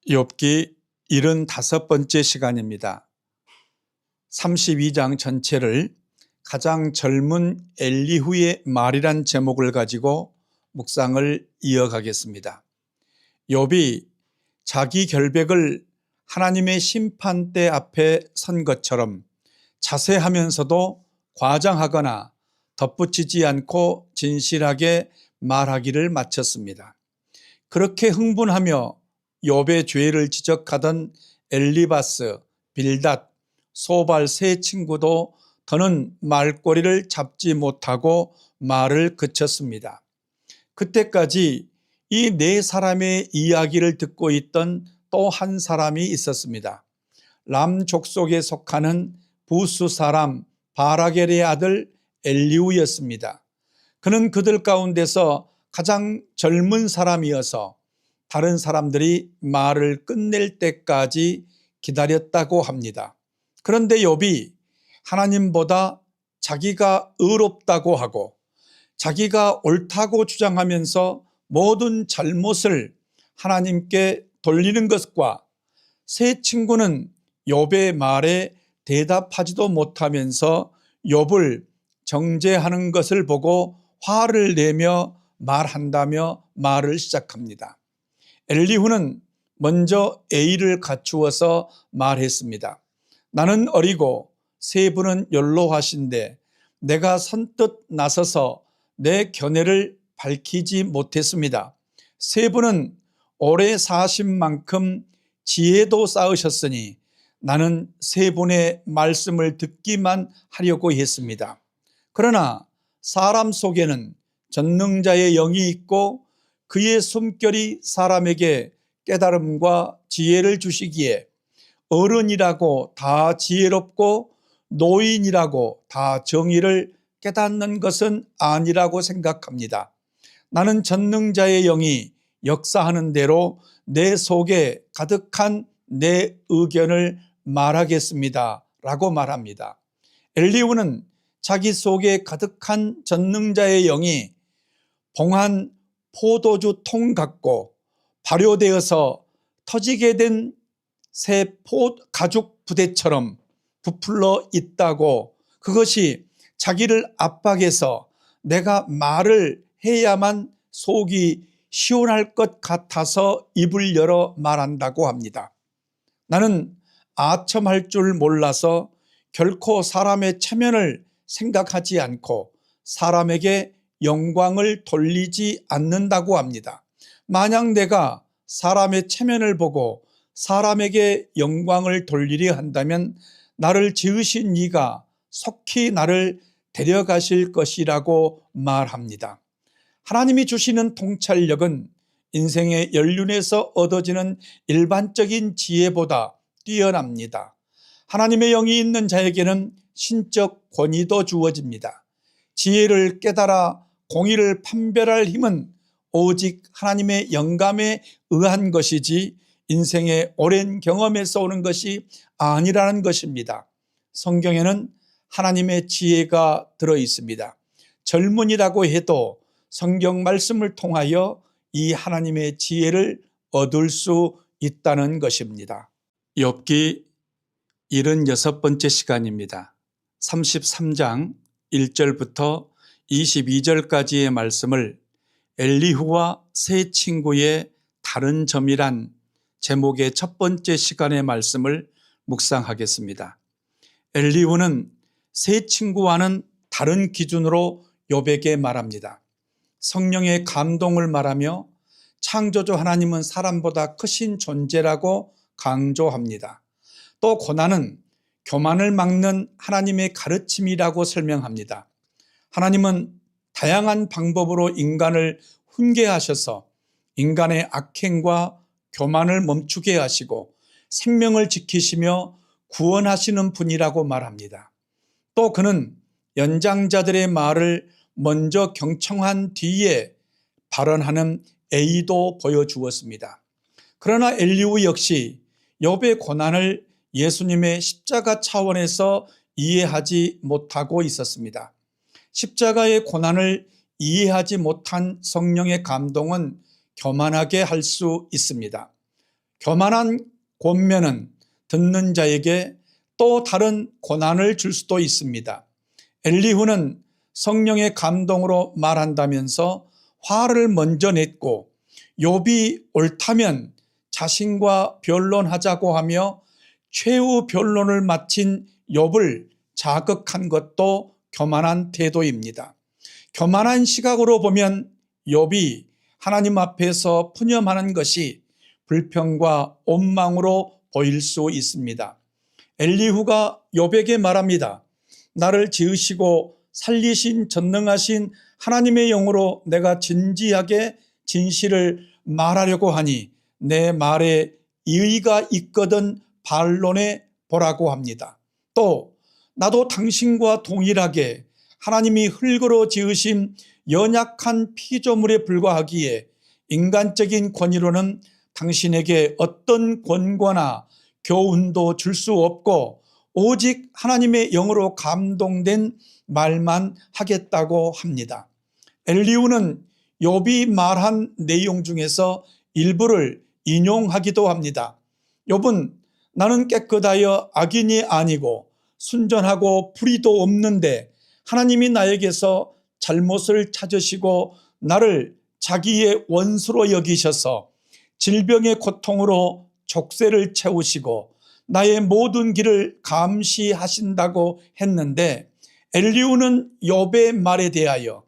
욥기 75번째 시간입니다. 32장 전체를 가장 젊은 엘리후의 말이란 제목을 가지고 묵상을 이어가겠습니다. 욥이 자기 결백을 하나님의 심판대 앞에 선 것처럼 자세하면서도 과장하거나 덧붙이지 않고 진실하게 말하기를 마쳤습니다. 그렇게 흥분하며 욥의 죄를 지적하던 엘리바스, 빌닷, 소발 세 친구도 더는 말꼬리를 잡지 못하고 말을 그쳤습니다. 그때까지 이 네 사람의 이야기를 듣고 있던 또 한 사람이 있었습니다. 람 족속에 속하는 부스 사람 바라겔의 아들 엘리후였습니다. 그는 그들 가운데서 가장 젊은 사람이어서 다른 사람들이 말을 끝낼 때까지 기다렸다고 합니다. 그런데 욥이 하나님보다 자기가 의롭다고 하고 자기가 옳다고 주장하면서 모든 잘못을 하나님께 돌리는 것과 세 친구는 욥의 말에 대답하지도 못하면서 욥을 정죄하는 것을 보고 화를 내며 말한다며 말을 시작합니다. 엘리후는 먼저 예의를 갖추어서 말했습니다. 나는 어리고 세 분은 연로하신데 내가 선뜻 나서서 내 견해를 밝히지 못했습니다. 세 분은 오래 사신 만큼 지혜도 쌓으셨으니 나는 세 분의 말씀을 듣기만 하려고 했습니다. 그러나 사람 속에는 전능자의 영이 있고 그의 숨결이 사람에게 깨달음과 지혜를 주시기에 어른이라고 다 지혜롭고 노인이라고 다 정의를 깨닫는 것은 아니라고 생각합니다. 나는 전능자의 영이 역사하는 대로 내 속에 가득한 내 의견을 말하겠습니다 라고 말합니다. 엘리후는 자기 속에 가득한 전능자의 영이 봉한 포도주 통 같고 발효되어서 터지게 된 새 가죽 부대처럼 부풀러 있다고, 그것이 자기를 압박해서 내가 말을 해야만 속이 시원할 것 같아서 입을 열어 말한다고 합니다. 나는 아첨할 줄 몰라서 결코 사람의 체면을 생각하지 않고 사람에게 영광을 돌리지 않는다고 합니다. 만약 내가 사람의 체면을 보고 사람에게 영광을 돌리려 한다면 나를 지으신 이가 속히 나를 데려가실 것이라고 말합니다. 하나님이 주시는 통찰력은 인생의 연륜에서 얻어지는 일반적인 지혜보다 뛰어납니다. 하나님의 영이 있는 자에게는 신적 권위도 주어집니다. 지혜를 깨달아 공의를 판별할 힘은 오직 하나님의 영감에 의한 것이지 인생의 오랜 경험에서 오는 것이 아니라는 것입니다. 성경에는 하나님의 지혜가 들어 있습니다. 젊은이라고 해도 성경 말씀을 통하여 이 하나님의 지혜를 얻을 수 있다는 것입니다. 욥기 76번째 시간입니다. 33장 1절부터 22절까지의 말씀을 엘리후와 세 친구의 다른 점이란 제목의 첫 번째 시간의 말씀을 묵상하겠습니다. 엘리후는 세 친구와는 다른 기준으로 욥에게 말합니다. 성령의 감동을 말하며 창조주 하나님은 사람보다 크신 존재라고 강조합니다. 또 고난은 교만을 막는 하나님의 가르침이라고 설명합니다. 하나님은 다양한 방법으로 인간을 훈계하셔서 인간의 악행과 교만을 멈추게 하시고 생명을 지키시며 구원하시는 분이라고 말합니다. 또 그는 연장자들의 말을 먼저 경청한 뒤에 발언하는 예의도 보여주었습니다. 그러나 엘리후 역시 욥의 고난을 예수님의 십자가 차원에서 이해하지 못하고 있었습니다. 십자가의 고난을 이해하지 못한 성령의 감동은 교만하게 할 수 있습니다. 교만한 권면은 듣는 자에게 또 다른 고난을 줄 수도 있습니다. 엘리후는 성령의 감동으로 말한다면서 화를 먼저 냈고 욥이 옳다면 자신과 변론하자고 하며 최후 변론을 마친 욥을 자극한 것도 교만한 태도입니다. 교만한 시각으로 보면 욥이 하나님 앞에서 푸념하는 것이 불평과 원망으로 보일 수 있습니다. 엘리후가 욥에게 말합니다. 나를 지으시고 살리신 전능하신 하나님의 영으로 내가 진지하게 진실을 말하려고 하니 내 말에 이의가 있거든 반론해 보라고 합니다. 또 나도 당신과 동일하게 하나님이 흙으로 지으신 연약한 피조물에 불과하기에 인간적인 권위로는 당신에게 어떤 권고나 교훈도 줄 수 없고 오직 하나님의 영으로 감동된 말만 하겠다고 합니다. 엘리후는 욥이 말한 내용 중에서 일부를 인용하기도 합니다. 욥은 나는 깨끗하여 악인이 아니고 순전하고 불의도 없는데 하나님이 나에게서 잘못을 찾으시고 나를 자기의 원수로 여기셔서 질병의 고통으로 족쇄를 채우시고 나의 모든 길을 감시하신다고 했는데 엘리후는 욥의 말에 대하여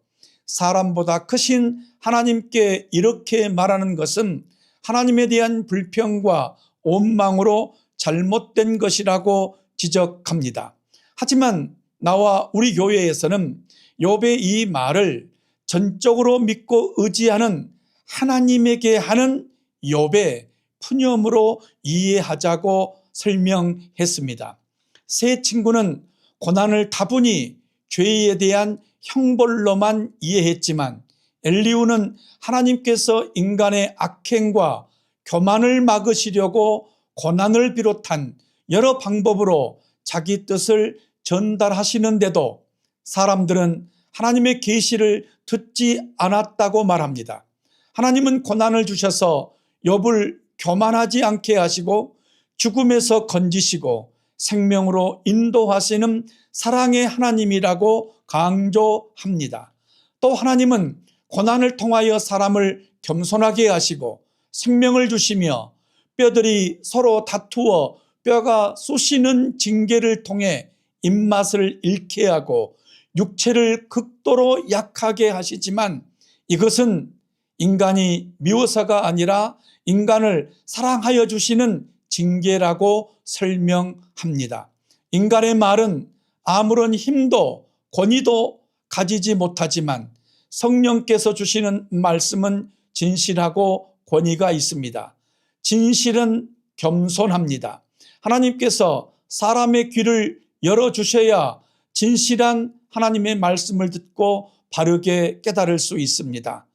사람보다 크신 하나님께 이렇게 말하는 것은 하나님에 대한 불평과 원망으로 잘못된 것이라고 지적합니다. 하지만 나와 우리 교회에서는 욥의 이 말을 전적으로 믿고 의지하는 하나님에게 하는 욥의 푸념으로 이해하자고 설명했습니다. 세 친구는 고난을 다분히 죄에 대한 형벌로만 이해했지만 엘리후는 하나님께서 인간의 악행과 교만을 막으시려고 고난을 비롯한 여러 방법으로 자기 뜻을 전달하시는데도 사람들은 하나님의 계시를 듣지 않았다고 말합니다. 하나님은 고난을 주셔서 욥을 교만하지 않게 하시고 죽음에서 건지시고 생명으로 인도하시는 사랑의 하나님이라고 강조합니다. 또 하나님은 고난을 통하여 사람을 겸손하게 하시고 생명을 주시며 뼈들이 서로 다투어 뼈가 쑤시는 징계를 통해 입맛을 잃게 하고 육체를 극도로 약하게 하시지만 이것은 인간이 미워서가 아니라 인간을 사랑하여 주시는 징계라고 설명합니다. 인간의 말은 아무런 힘도 권위도 가지지 못하지만 성령께서 주시는 말씀은 진실하고 권위가 있습니다. 진실은 겸손합니다. 하나님께서 사람의 귀를 열어주셔야 진실한 하나님의 말씀을 듣고 바르게 깨달을 수 있습니다.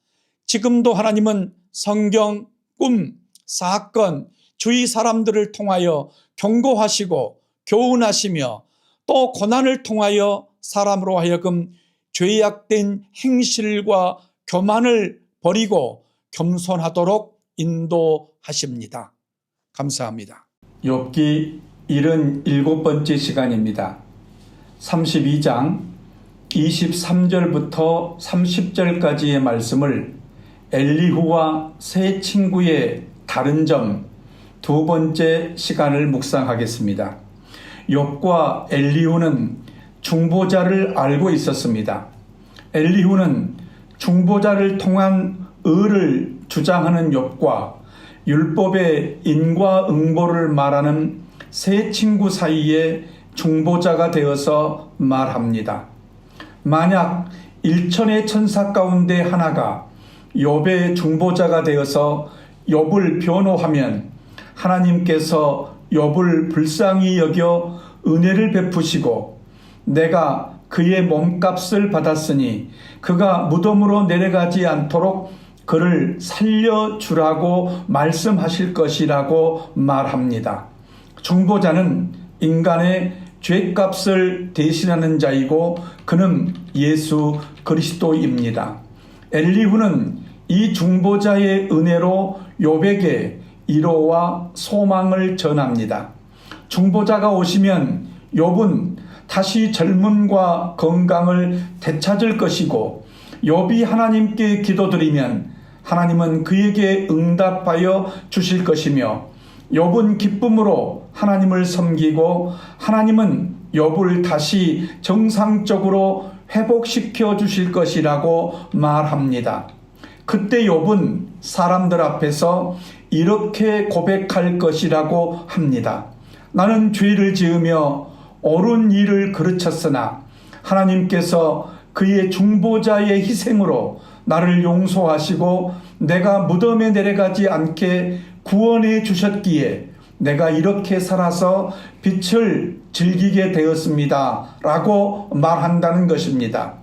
지금도 하나님은 성경, 꿈, 사건, 주위 사람들을 통하여 경고하시고 교훈하시며 또 고난을 통하여 사람으로 하여금 죄악된 행실과 교만을 버리고 겸손하도록 인도하십니다. 감사합니다. 욥기 77번째 시간입니다. 32장 23절부터 30절까지의 말씀을 엘리후와 세 친구의 다른 점 두 번째 시간을 묵상하겠습니다. 욥과 엘리후는 중보자를 알고 있었습니다. 엘리후는 중보자를 통한 의를 주장하는 욥과 율법의 인과응보를 말하는 세 친구 사이에 중보자가 되어서 말합니다. 만약 1천의 천사 가운데 하나가 욥의 중보자가 되어서 욥을 변호하면 하나님께서 욥을 불쌍히 여겨 은혜를 베푸시고 내가 그의 몸값을 받았으니 그가 무덤으로 내려가지 않도록 그를 살려주라고 말씀하실 것이라고 말합니다. 중보자는 인간의 죄값을 대신하는 자이고 그는 예수 그리스도입니다. 엘리후는 이 중보자의 은혜로 욥에게 위로와 소망을 전합니다. 중보자가 오시면 욥은 다시 젊음과 건강을 되찾을 것이고, 욥이 하나님께 기도드리면 하나님은 그에게 응답하여 주실 것이며, 욥은 기쁨으로 하나님을 섬기고 하나님은 욥을 다시 정상적으로 회복시켜 주실 것이라고 말합니다. 그때 욥은 사람들 앞에서 이렇게 고백할 것이라고 합니다. 나는 죄를 지으며 옳은 일을 그르쳤으나 하나님께서 그의 중보자의 희생으로 나를 용서하시고 내가 무덤에 내려가지 않게 구원해 주셨기에 내가 이렇게 살아서 빛을 즐기게 되었습니다 라고 말한다는 것입니다.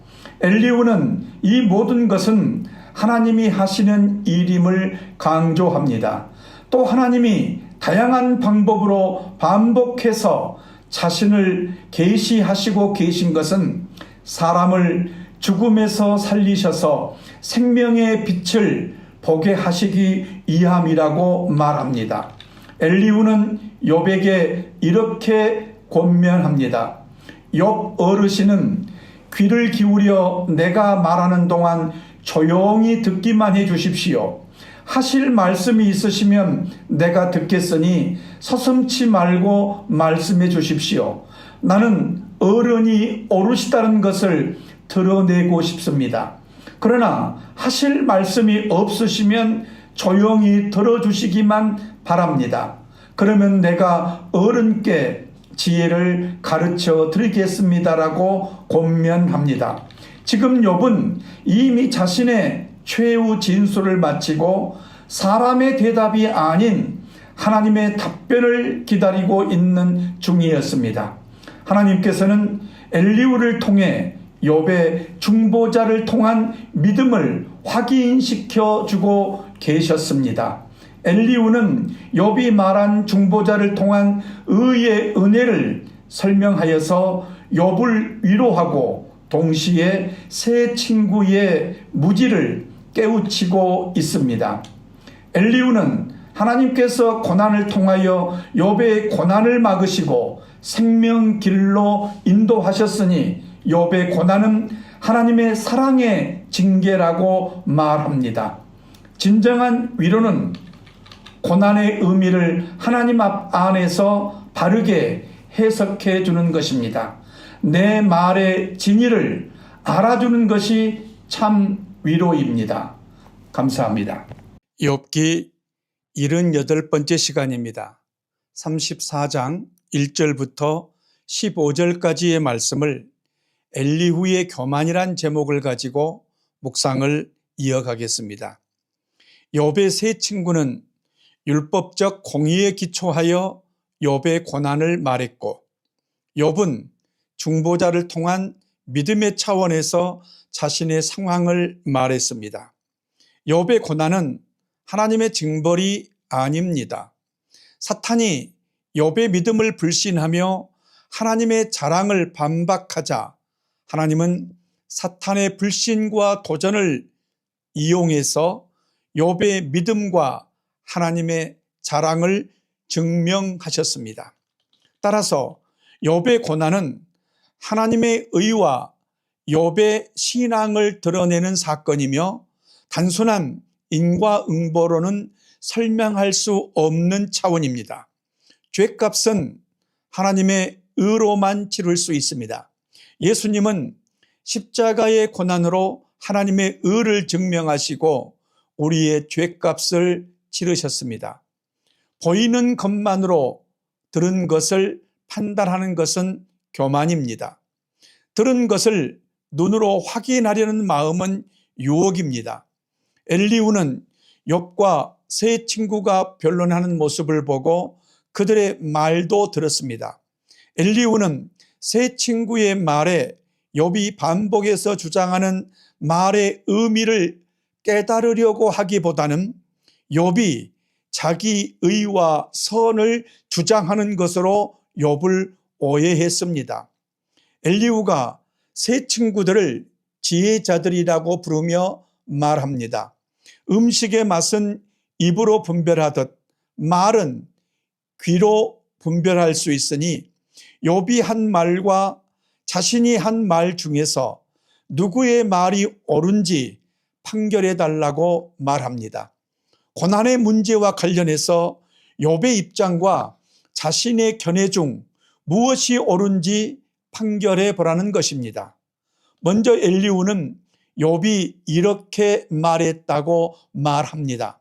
엘리후는 이 모든 것은 하나님이 하시는 일임을 강조합니다. 또 하나님이 다양한 방법으로 반복해서 자신을 계시하시고 계신 것은 사람을 죽음에서 살리셔서 생명의 빛을 보게 하시기 위함이라고 말합니다. 엘리후는 욥에게 이렇게 권면합니다. 욥 어르신은 귀를 기울여 내가 말하는 동안 조용히 듣기만 해 주십시오. 하실 말씀이 있으시면 내가 듣겠으니 서슴지 말고 말씀해 주십시오. 나는 어른이 오르시다는 것을 드러내고 싶습니다. 그러나 하실 말씀이 없으시면 조용히 들어주시기만 바랍니다. 그러면 내가 어른께 지혜를 가르쳐 드리겠습니다라고 권면합니다. 지금 욥은 이미 자신의 최후 진술을 마치고 사람의 대답이 아닌 하나님의 답변을 기다리고 있는 중이었습니다. 하나님께서는 엘리후를 통해 욥의 중보자를 통한 믿음을 확인시켜 주고 계셨습니다. 엘리후는 욥이 말한 중보자를 통한 의의 은혜를 설명하여서 욥을 위로하고 동시에 세 친구의 무지를 깨우치고 있습니다. 엘리후는 하나님께서 고난을 통하여 욥의 고난을 막으시고 생명길로 인도하셨으니 욥의 고난은 하나님의 사랑의 징계라고 말합니다. 진정한 위로는 고난의 의미를 하나님 안에서 바르게 해석해 주는 것입니다. 내 말의 진의를 알아주는 것이 참 위로입니다. 감사합니다. 욥기 78번째 시간입니다. 34장 1절부터 15절까지의 말씀을 엘리후의 교만이란 제목을 가지고 묵상을 이어가겠습니다. 욥의 세 친구는 율법적 공의에 기초하여 욥의 고난을 말했고, 욥은 중보자를 통한 믿음의 차원에서 자신의 상황을 말했습니다. 욥의 고난은 하나님의 징벌이 아닙니다. 사탄이 욥의 믿음을 불신하며 하나님의 자랑을 반박하자 하나님은 사탄의 불신과 도전을 이용해서 욥의 믿음과 하나님의 자랑을 증명하셨습니다. 따라서 욥의 고난은 하나님의 의와 욥의 신앙을 드러내는 사건이며 단순한 인과응보로는 설명할 수 없는 차원입니다. 죄값은 하나님의 의로만 치를 수 있습니다. 예수님은 십자가의 고난으로 하나님의 의를 증명하시고 우리의 죄값을 치르셨습니다. 보이는 것만으로 들은 것을 판단하는 것은 교만입니다. 들은 것을 눈으로 확인하려는 마음은 유혹입니다. 엘리후는 욥과 세 친구가 변론하는 모습을 보고 그들의 말도 들었습니다. 엘리후는 세 친구의 말에 욥이 반복해서 주장하는 말의 의미를 깨달으려고 하기보다는 욥이 자기 의와 선을 주장하는 것으로 욥을 오해했습니다. 엘리후가 세 친구들을 지혜자들이라고 부르며 말합니다. 음식의 맛은 입으로 분별하듯 말은 귀로 분별할 수 있으니 욥이 한 말과 자신이 한 말 중에서 누구의 말이 옳은지 판결해 달라고 말합니다. 고난의 문제와 관련해서 욥의 입장과 자신의 견해 중 무엇이 옳은지 판결해 보라는 것입니다. 먼저 엘리후는 욥이 이렇게 말했다고 말합니다.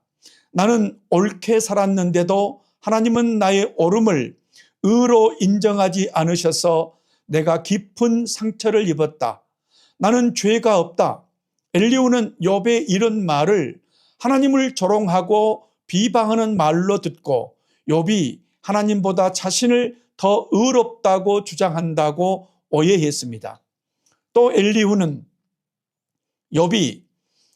나는 옳게 살았는데도 하나님은 나의 옳음을 의로 인정하지 않으셔서 내가 깊은 상처를 입었다. 나는 죄가 없다. 엘리후는 욥의 이런 말을 하나님을 조롱하고 비방하는 말로 듣고 욥이 하나님보다 자신을 더 의롭다고 주장한다고 오해했습니다. 또 엘리후는 욥이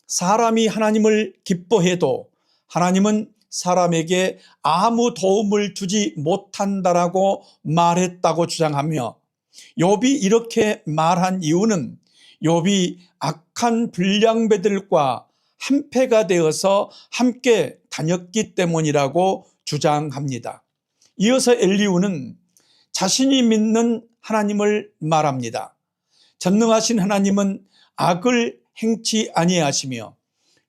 사람이 하나님을 기뻐해도 하나님은 사람에게 아무 도움을 주지 못한다라고 말했다고 주장하며 욥이 이렇게 말한 이유는 욥이 악한 불량배들과 한패가 되어서 함께 다녔기 때문이라고 주장합니다. 이어서 엘리후는 자신이 믿는 하나님을 말합니다. 전능하신 하나님은 악을 행치 아니하시며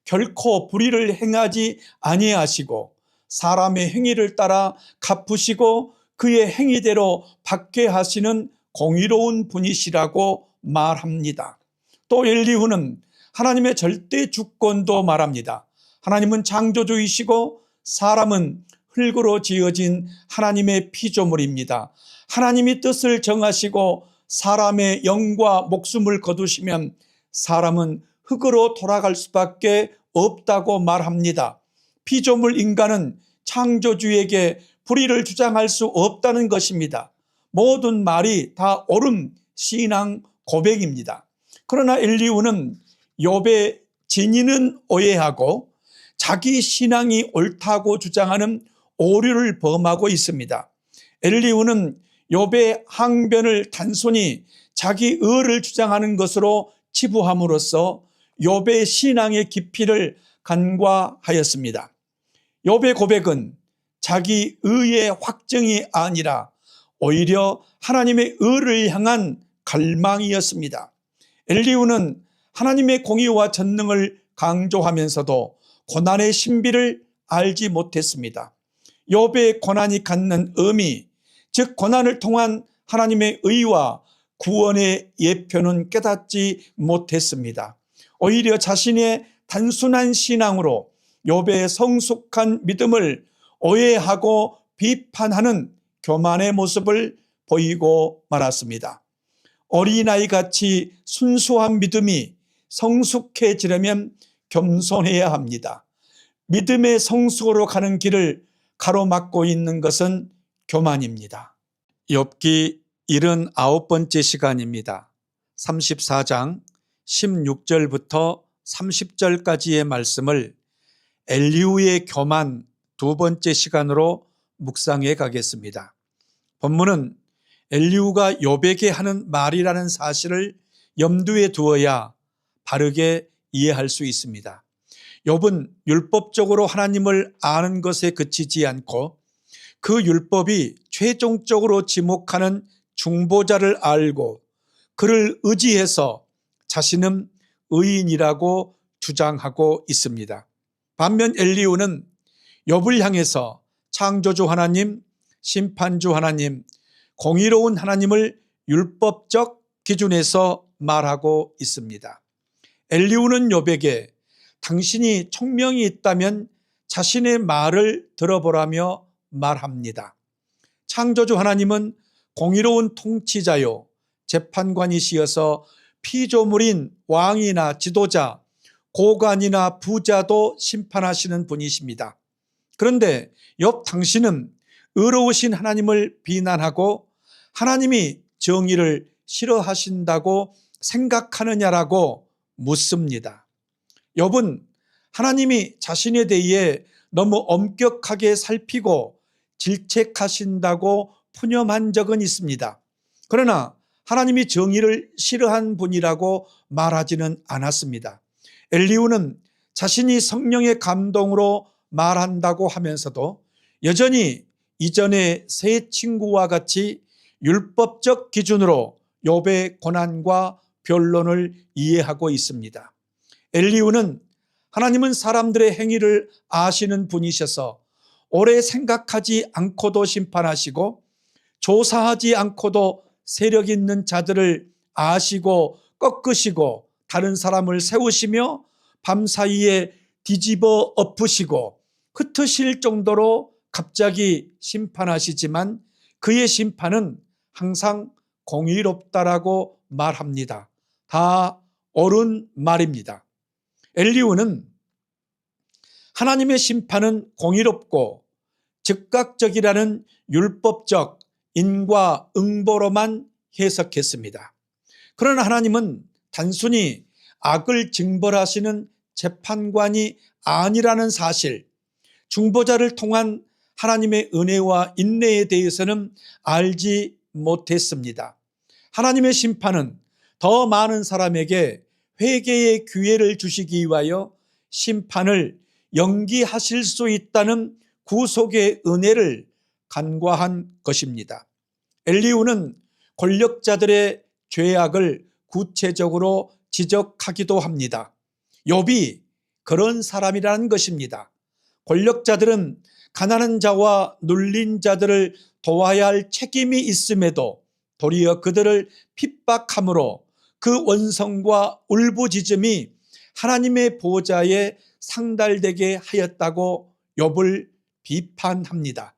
결코 불의를 행하지 아니하시고 사람의 행위를 따라 갚으시고 그의 행위대로 받게 하시는 공의로운 분이시라고 말합니다. 또 엘리후는 하나님의 절대 주권도 말합니다. 하나님은 창조주이시고 사람은 흙으로 지어진 하나님의 피조물입니다. 하나님이 뜻을 정하시고 사람의 영과 목숨을 거두시면 사람은 흙으로 돌아갈 수밖에 없다고 말합니다. 피조물 인간은 창조주에게 불의를 주장할 수 없다는 것입니다. 모든 말이 다 옳은 신앙 고백입니다. 그러나 엘리후는 욥의 진의는 오해하고 자기 신앙이 옳다고 주장하는 오류를 범하고 있습니다. 엘리후는 욥의 항변을 단순히 자기 의를 주장하는 것으로 치부함으로써 욥의 신앙의 깊이를 간과하였습니다. 욥의 고백은 자기 의의 확증이 아니라 오히려 하나님의 의를 향한 갈망이었습니다. 엘리후는 하나님의 공의와 전능을 강조하면서도 고난의 신비를 알지 못했습니다. 욥의 고난이 갖는 의미, 즉 고난을 통한 하나님의 의와 구원의 예표는 깨닫지 못했습니다. 오히려 자신의 단순한 신앙으로 욥의 성숙한 믿음을 오해하고 비판하는 교만의 모습을 보이고 말았습니다. 어린아이같이 순수한 믿음이 성숙해지려면 겸손해야 합니다. 믿음의 성숙으로 가는 길을 가로막고 있는 것은 교만입니다. 욥기 79번째 시간입니다. 34장 16절부터 30절까지의 말씀을 엘리후의 교만 두 번째 시간으로 묵상해 가겠습니다. 본문은 엘리후가 욥에게 하는 말이라는 사실을 염두에 두어야 바르게 이해할 수 있습니다. 욥은 율법적으로 하나님을 아는 것에 그치지 않고 그 율법이 최종적으로 지목하는 중보자를 알고 그를 의지해서 자신은 의인이라고 주장하고 있습니다. 반면 엘리후는 욥을 향해서 창조주 하나님, 심판주 하나님, 공의로운 하나님을 율법적 기준에서 말하고 있습니다. 엘리후는 욥에게 당신이 총명이 있다면 자신의 말을 들어보라며 말합니다. 창조주 하나님은 공의로운 통치자요 재판관이시여서 피조물인 왕이나 지도자, 고관이나 부자도 심판하시는 분이십니다. 그런데 욥 당신은 의로우신 하나님을 비난하고 하나님이 정의를 싫어하신다고 생각하느냐라고 묻습니다. 욥은 하나님이 자신에 대해 너무 엄격하게 살피고 질책하신다고 푸념한 적은 있습니다. 그러나 하나님이 정의를 싫어한 분이라고 말하지는 않았습니다. 엘리후는 자신이 성령의 감동으로 말한다고 하면서도 여전히 이전의 세 친구와 같이 율법적 기준으로 욥의 고난과 변론을 이해하고 있습니다. 엘리후는 하나님은 사람들의 행위를 아시는 분이셔서 오래 생각하지 않고도 심판하시고 조사하지 않고도 세력 있는 자들을 아시고 꺾으시고 다른 사람을 세우시며 밤사이에 뒤집어 엎으시고 흩으실 정도로 갑자기 심판하시지만 그의 심판은 항상 공의롭다라고 말합니다. 다 옳은 말입니다. 엘리후는 하나님의 심판은 공의롭고 즉각적이라는 율법적 인과응보로만 해석했습니다. 그러나 하나님은 단순히 악을 징벌하시는 재판관이 아니라는 사실, 중보자를 통한 하나님의 은혜와 인내에 대해서는 알지 못했습니다. 하나님의 심판은 더 많은 사람에게 회개의 기회를 주시기 위하여 심판을 연기하실 수 있다는 구속의 은혜를 간과한 것입니다. 엘리후는 권력자들의 죄악을 구체적으로 지적하기도 합니다. 욥이 그런 사람이라는 것입니다. 권력자들은 가난한 자와 눌린 자들을 도와야 할 책임이 있음에도 도리어 그들을 핍박함으로 그 원성과 울부짖음이 하나님의 보좌에 상달되게 하였다고 욥을 비판합니다.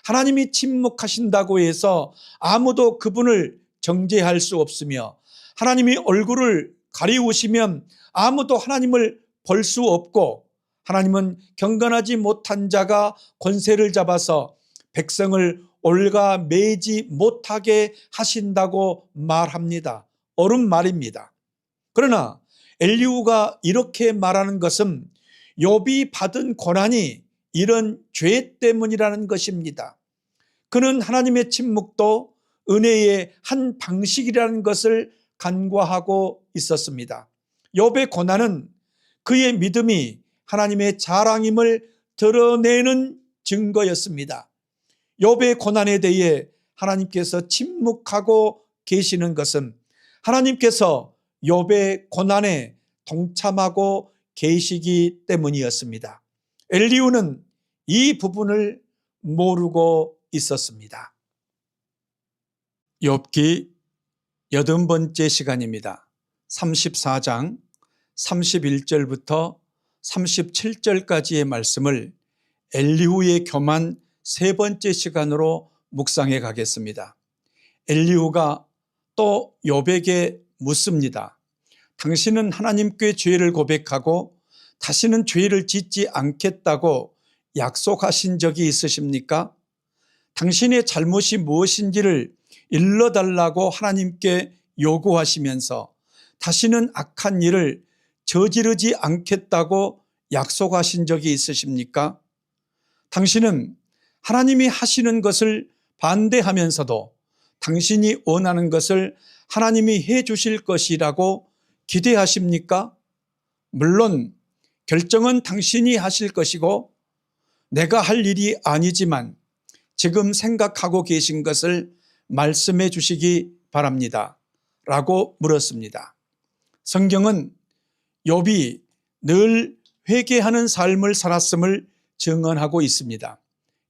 하나님이 침묵하신다고 해서 아무도 그분을 정죄할 수 없으며 하나님이 얼굴을 가리우시면 아무도 하나님을 볼 수 없고 하나님은 경건하지 못한 자가 권세를 잡아서 백성을 올가매지 못하게 하신다고 말합니다. 옳은 말입니다. 그러나 엘리후가 이렇게 말하는 것은 욥이 받은 고난이 이런 죄 때문이라는 것입니다. 그는 하나님의 침묵도 은혜의 한 방식이라는 것을 간과하고 있었습니다. 욥의 고난은 그의 믿음이 하나님의 자랑임을 드러내는 증거였습니다. 욥의 고난에 대해 하나님께서 침묵하고 계시는 것은 하나님께서 욥의 고난에 동참하고 계시기 때문이었습니다. 엘리후는 이 부분을 모르고 있었습니다. 욥기 80번째 시간입니다. 34장 31절부터 37절까지의 말씀을 엘리후의 교만 세 번째 시간으로 묵상해 가겠습니다. 엘리후가 또 욥에게 묻습니다. 당신은 하나님께 죄를 고백하고 다시는 죄를 짓지 않겠다고 약속하신 적이 있으십니까? 당신의 잘못이 무엇인지를 일러달라고 하나님께 요구하시면서 다시는 악한 일을 저지르지 않겠다고 약속하신 적이 있으십니까? 당신은 하나님이 하시는 것을 반대하면서도 당신이 원하는 것을 하나님이 해 주실 것이라고 기대하십니까? 물론 결정은 당신이 하실 것이고 내가 할 일이 아니지만 지금 생각하고 계신 것을 말씀해 주시기 바랍니다. 라고 물었습니다. 성경은 욥이 늘 회개하는 삶을 살았음을 증언하고 있습니다.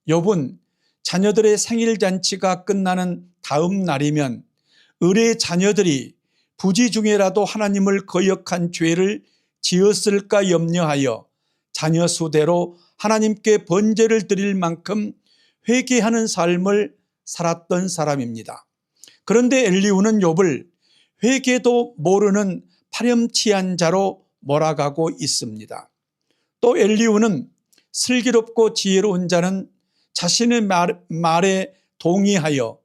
욥은 자녀들의 생일잔치가 끝나는 다음 날이면 을의 자녀들이 부지 중에라도 하나님을 거역한 죄를 지었을까 염려하여 자녀 수대로 하나님께 번제를 드릴 만큼 회개하는 삶을 살았던 사람입니다. 그런데 엘리후는 욥을 회개도 모르는 파렴치한 자로 몰아가고 있습니다. 또 엘리후는 슬기롭고 지혜로운 자는 자신의 말에 동의하여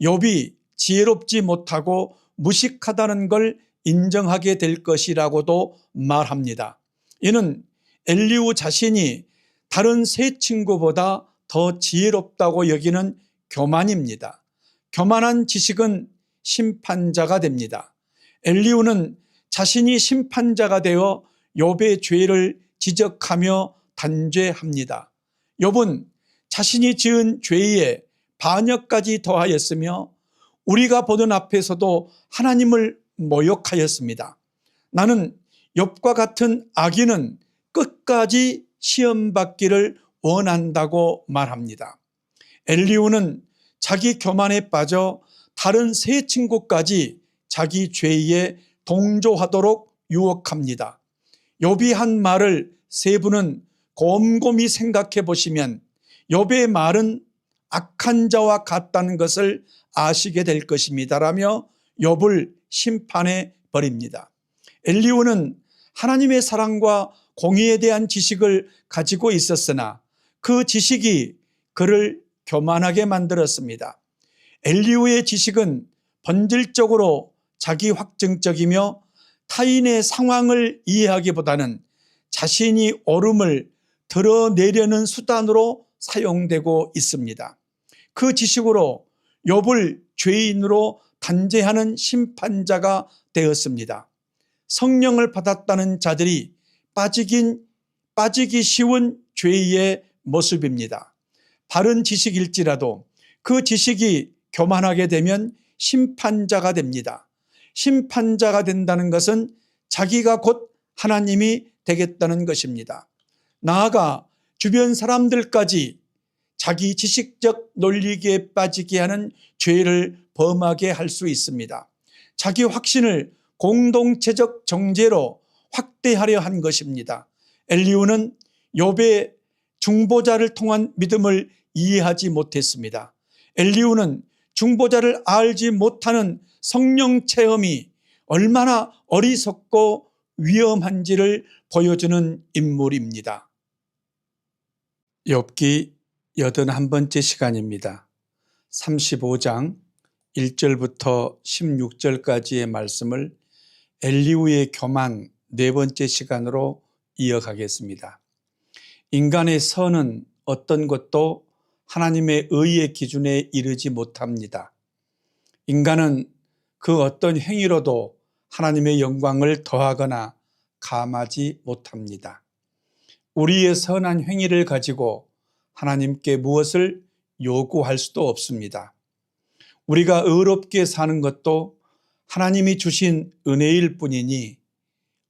욥이 지혜롭지 못하고 무식하다는 걸 인정하게 될 것이라고도 말합니다. 이는 엘리후 자신이 다른 세 친구보다 더 지혜롭다고 여기는 교만입니다. 교만한 지식은 심판자가 됩니다. 엘리후는 자신이 심판자가 되어 욥의 죄를 지적하며 단죄합니다. 욥은 자신이 지은 죄에 반역까지 더하였으며 우리가 보는 앞에서도 하나님을 모욕하였습니다. 나는 욥과 같은 악인은 끝까지 시험받기를 원한다고 말합니다. 엘리후는 자기 교만에 빠져 다른 세 친구까지 자기 죄에 동조하도록 유혹합니다. 욥이 한 말을 세 분은 곰곰이 생각해 보시면 욥의 말은 악한 자와 같다는 것을 아시게 될 것입니다라며 욥을 심판해 버립니다. 엘리후는 하나님의 사랑과 공의에 대한 지식을 가지고 있었으나 그 지식이 그를 교만하게 만들었습니다. 엘리후의 지식은 본질적으로 자기 확증적이며 타인의 상황을 이해하기보다는 자신이 옳음을 드러내려는 수단으로 사용되고 있습니다. 그 지식으로 욥을 죄인으로 단죄하는 심판자가 되었습니다. 성령을 받았다는 자들이 빠지기 쉬운 죄의 모습입니다. 바른 지식일지라도 그 지식이 교만하게 되면 심판자가 됩니다. 심판자가 된다는 것은 자기가 곧 하나님이 되겠다는 것입니다. 나아가 주변 사람들까지 자기 지식적 논리기에 빠지게 하는 죄를 범하게 할 수 있습니다. 자기 확신을 공동체적 정죄로 확대하려 한 것입니다. 엘리후는 욥의 중보자를 통한 믿음을 이해하지 못했습니다. 엘리후는 중보자를 알지 못하는 성령 체험이 얼마나 어리석고 위험한지를 보여주는 인물입니다. 욥기 81번째 시간입니다. 35장 1절부터 16절까지의 말씀을 엘리후의 교만 네 번째 시간으로 이어가겠습니다. 인간의 선은 어떤 것도 하나님의 의의 기준에 이르지 못합니다. 인간은 그 어떤 행위로도 하나님의 영광을 더하거나 감하지 못합니다. 우리의 선한 행위를 가지고 하나님께 무엇을 요구할 수도 없습니다. 우리가 의롭게 사는 것도 하나님이 주신 은혜일 뿐이니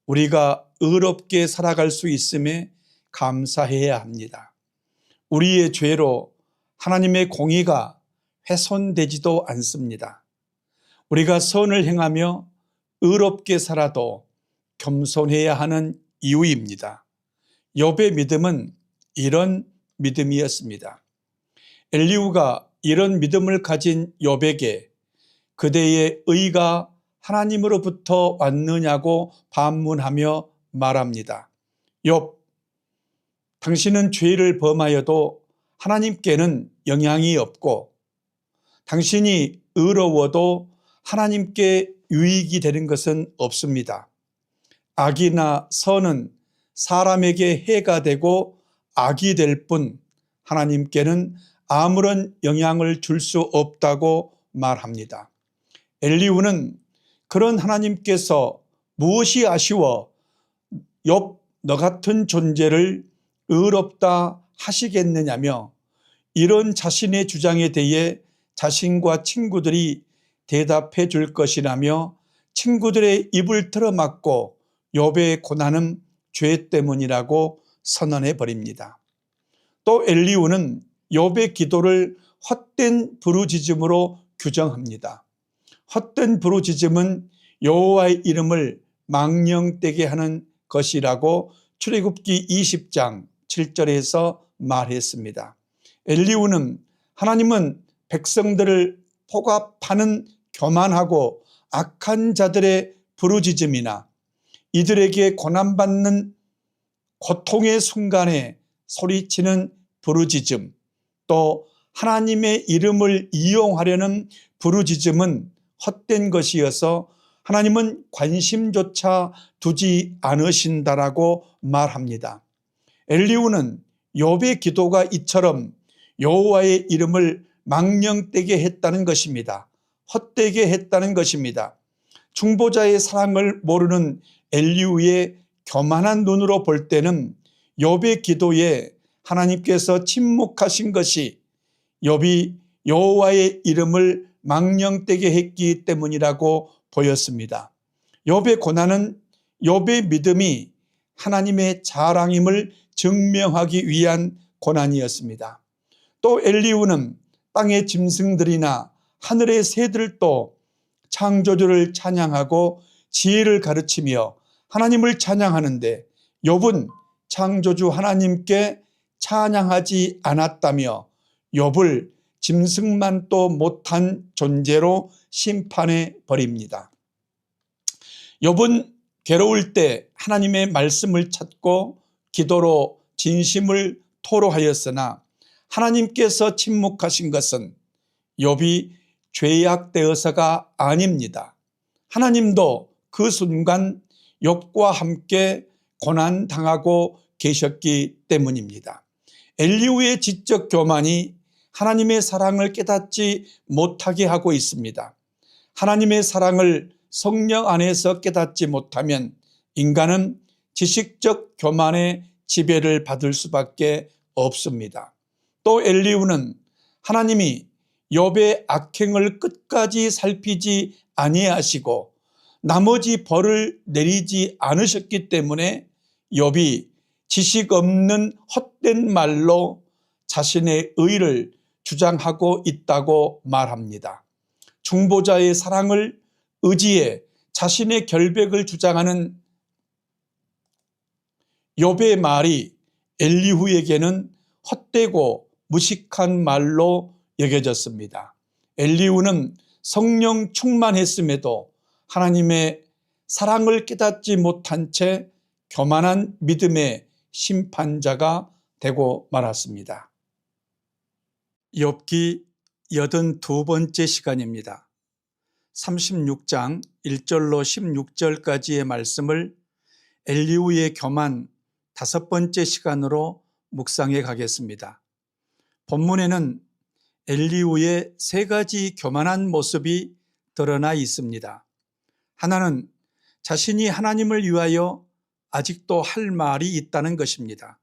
우리가 의롭게 살아갈 수 있음에 감사해야 합니다. 우리의 죄로 하나님의 공의가 훼손되지도 않습니다. 우리가 선을 행하며 의롭게 살아도 겸손해야 하는 이유입니다. 욥의 믿음은 이런 믿음이었습니다. 엘리후가 이런 믿음을 가진 욥에게 그대의 의가 하나님으로부터 왔느냐고 반문하며 말합니다. 욥, 당신은 죄를 범하여도 하나님께는 영향이 없고 당신이 의로워도 하나님께 유익이 되는 것은 없습니다. 악이나 선은 사람에게 해가 되고 악이 될 뿐 하나님께는 아무런 영향을 줄 수 없다고 말합니다. 엘리후는 그런 하나님께서 무엇이 아쉬워 욥 너 같은 존재를 의롭다 하시겠느냐며 이런 자신의 주장에 대해 자신과 친구들이 대답해 줄 것이라며 친구들의 입을 틀어막고 욥의 고난은 죄 때문이라고 선언해 버립니다. 또 엘리후는 욥의 기도를 헛된 부르짖음으로 규정합니다. 헛된 부르짖음은 여호와의 이름을 망령되게 하는 것이라고 출애굽기 20장 7절에서 말했습니다. 엘리후는 하나님은 백성들을 포갑하는 교만하고 악한 자들의 부르짖음이나 이들에게 고난받는 고통의 순간에 소리치는 부르짖음, 또 하나님의 이름을 이용하려는 부르짖음은 헛된 것이어서 하나님은 관심조차 두지 않으신다라고 말합니다. 엘리후는 욥의 기도가 이처럼 여호와의 이름을 망령되게 했다는 것입니다. 헛되게 했다는 것입니다. 중보자의 사랑을 모르는 엘리후의 교만한 눈으로 볼 때는 욥의 기도에 하나님께서 침묵하신 것이 욥이 여호와의 이름을 망령되게 했기 때문이라고 보였습니다. 욥의 고난은 욥의 믿음이 하나님의 자랑임을 증명하기 위한 고난이었습니다. 또 엘리후는 땅의 짐승들이나 하늘의 새들도 창조주를 찬양하고 지혜를 가르치며 하나님을 찬양하는데 욥은 창조주 하나님께 찬양하지 않았다며 욥을 짐승만도 못한 존재로 심판해 버립니다. 욥은 괴로울 때 하나님의 말씀을 찾고 기도로 진심을 토로하였으나 하나님께서 침묵하신 것은 욥이 죄악되어서가 아닙니다. 하나님도 그 순간 욥과 함께 고난당하고 계셨기 때문입니다. 엘리후의 지적 교만이 하나님의 사랑을 깨닫지 못하게 하고 있습니다. 하나님의 사랑을 성령 안에서 깨닫지 못하면 인간은 지식적 교만의 지배를 받을 수밖에 없습니다. 또 엘리후는 하나님이 욥의 악행을 끝까지 살피지 아니하시고 나머지 벌을 내리지 않으셨기 때문에 욥이 지식 없는 헛된 말로 자신의 의를 주장하고 있다고 말합니다. 중보자의 사랑을 의지해 자신의 결백을 주장하는 욥의 말이 엘리후에게는 헛되고 무식한 말로 여겨졌습니다. 엘리후는 성령 충만했음에도 하나님의 사랑을 깨닫지 못한 채 교만한 믿음의 심판자가 되고 말았습니다. 욥기 82번째 시간입니다. 36장 1절로 16절까지의 말씀을 엘리후의 교만 5번째 시간으로 묵상해 가겠습니다. 본문에는 엘리후의 3가지 교만한 모습이 드러나 있습니다. 하나는 자신이 하나님을 위하여 아직도 할 말이 있다는 것입니다.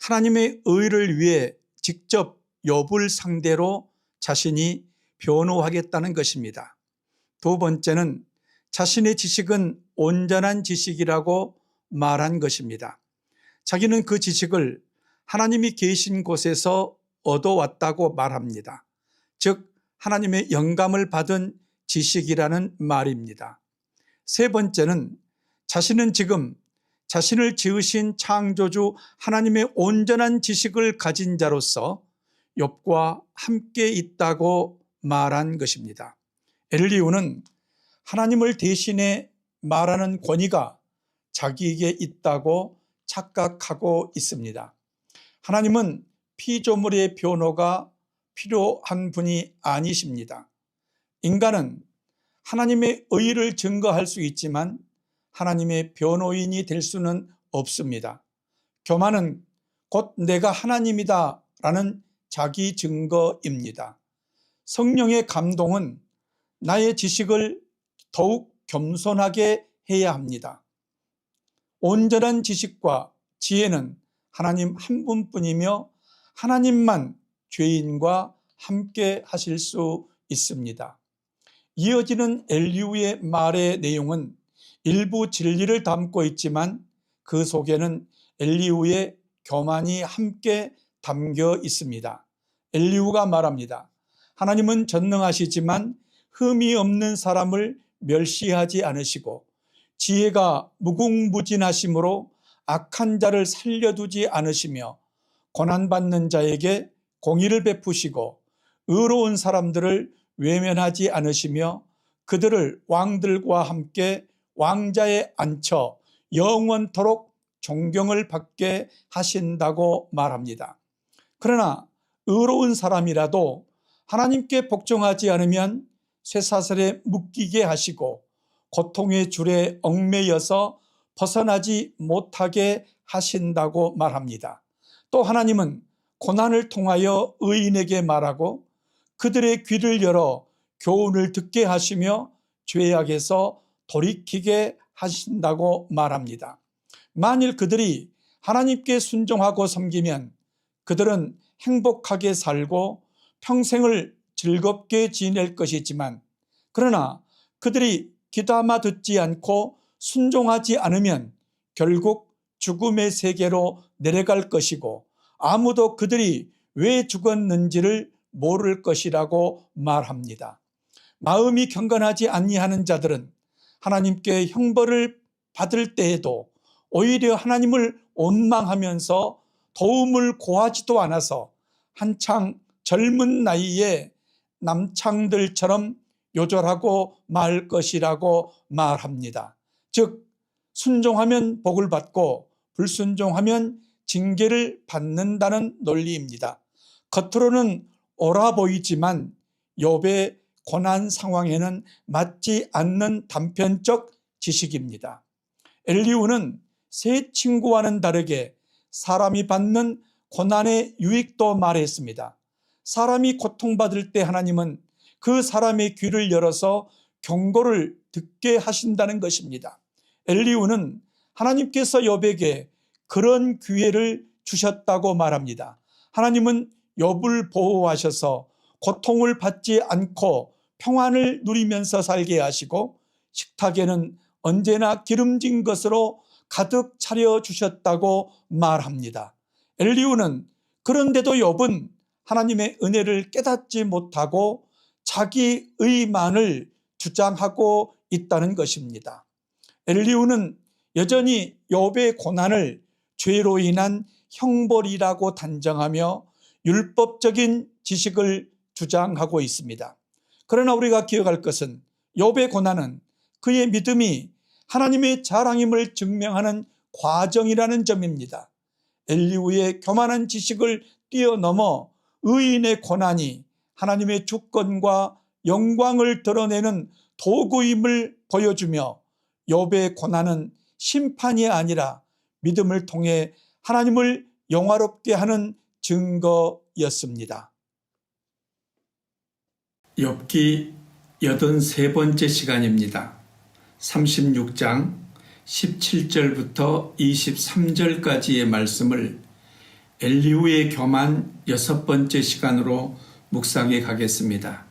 하나님의 의를 위해 직접 욥을 상대로 자신이 변호하겠다는 것입니다. 2번째는 자신의 지식은 온전한 지식이라고 말한 것입니다. 자기는 그 지식을 하나님이 계신 곳에서 얻어왔다고 말합니다. 즉 하나님의 영감을 받은 지식이라는 말입니다. 3번째는 자신은 지금 자신을 지으신 창조주 하나님의 온전한 지식을 가진 자로서 욥과 함께 있다고 말한 것입니다. 엘리후는 하나님을 대신해 말하는 권위가 자기에게 있다고 착각하고 있습니다. 하나님은 피조물의 변호가 필요한 분이 아니십니다. 인간은 하나님의 의를 증거할 수 있지만 하나님의 변호인이 될 수는 없습니다. 교만은 곧 내가 하나님이다 라는 자기 증거입니다. 성령의 감동은 나의 지식을 더욱 겸손하게 해야 합니다. 온전한 지식과 지혜는 하나님 한 분뿐이며 하나님만 죄인과 함께 하실 수 있습니다. 이어지는 엘리후의 말의 내용은 일부 진리를 담고 있지만 그 속에는 엘리후의 교만이 함께 담겨 있습니다. 엘리후가 말합니다. 하나님은 전능하시지만 흠이 없는 사람을 멸시하지 않으시고 지혜가 무궁무진하심으로 악한 자를 살려두지 않으시며 고난받는 자에게 공의를 베푸시고 의로운 사람들을 외면하지 않으시며 그들을 왕들과 함께 왕자에 앉혀 영원토록 존경을 받게 하신다고 말합니다. 그러나 의로운 사람이라도 하나님께 복종하지 않으면 쇠사슬에 묶이게 하시고 고통의 줄에 얽매여서 벗어나지 못하게 하신다고 말합니다. 또 하나님은 고난을 통하여 의인에게 말하고 그들의 귀를 열어 교훈을 듣게 하시며 죄악에서 돌이키게 하신다고 말합니다. 만일 그들이 하나님께 순종하고 섬기면 그들은 행복하게 살고 평생을 즐겁게 지낼 것이지만, 그러나 그들이 귀담아 듣지 않고 순종하지 않으면 결국 죽음의 세계로 내려갈 것이고 아무도 그들이 왜 죽었는지를 모를 것이라고 말합니다. 마음이 경건하지 아니하는 자들은 하나님께 형벌을 받을 때에도 오히려 하나님을 원망하면서 도움을 구하지도 않아서 한창 젊은 나이에 남창들처럼 요절하고 말 것이라고 말합니다. 즉 순종하면 복을 받고 불순종하면 징계를 받는다는 논리입니다. 겉으로는 옳아 보이지만 욥의 고난 상황에는 맞지 않는 단편적 지식입니다. 엘리후는 세 친구와는 다르게 사람이 받는 고난의 유익도 말했습니다. 사람이 고통받을 때 하나님은 그 사람의 귀를 열어서 경고를 듣게 하신다는 것입니다. 엘리후는 하나님께서 욥에게 그런 기회를 주셨다고 말합니다. 하나님은 욥을 보호하셔서 고통을 받지 않고 평안을 누리면서 살게 하시고 식탁에는 언제나 기름진 것으로 가득 차려주셨다고 말합니다. 엘리후는 그런데도 욥은 하나님의 은혜를 깨닫지 못하고 자기 의만을 주장하고 있다는 것입니다. 엘리후는 여전히 욥의 고난을 죄로 인한 형벌이라고 단정하며 율법적인 지식을 주장하고 있습니다. 그러나 우리가 기억할 것은 욥의 고난은 그의 믿음이 하나님의 자랑임을 증명하는 과정이라는 점입니다. 엘리후의 교만한 지식을 뛰어넘어 의인의 고난이 하나님의 주권과 영광을 드러내는 도구임을 보여주며 욥의 고난은 심판이 아니라 믿음을 통해 하나님을 영화롭게 하는 증거였습니다. 욥기 83번째 시간입니다. 36장 17절부터 23절까지의 말씀을 엘리후의 교만 6번째 시간으로 묵상해 가겠습니다.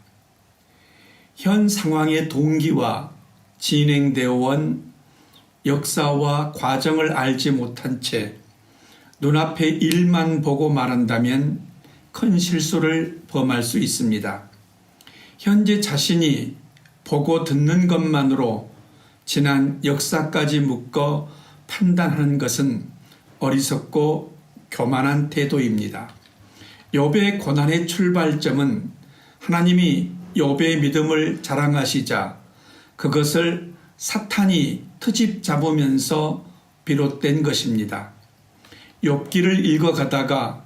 현 상황의 동기와 진행되어 온 역사와 과정을 알지 못한 채 눈앞의 일만 보고 말한다면 큰 실수를 범할 수 있습니다. 현재 자신이 보고 듣는 것만으로 지난 역사까지 묶어 판단하는 것은 어리석고 교만한 태도입니다. 욥의 고난의 출발점은 하나님이 욥의 믿음을 자랑하시자 그것을 사탄이 트집 잡으면서 비롯된 것입니다. 욥기를 읽어가다가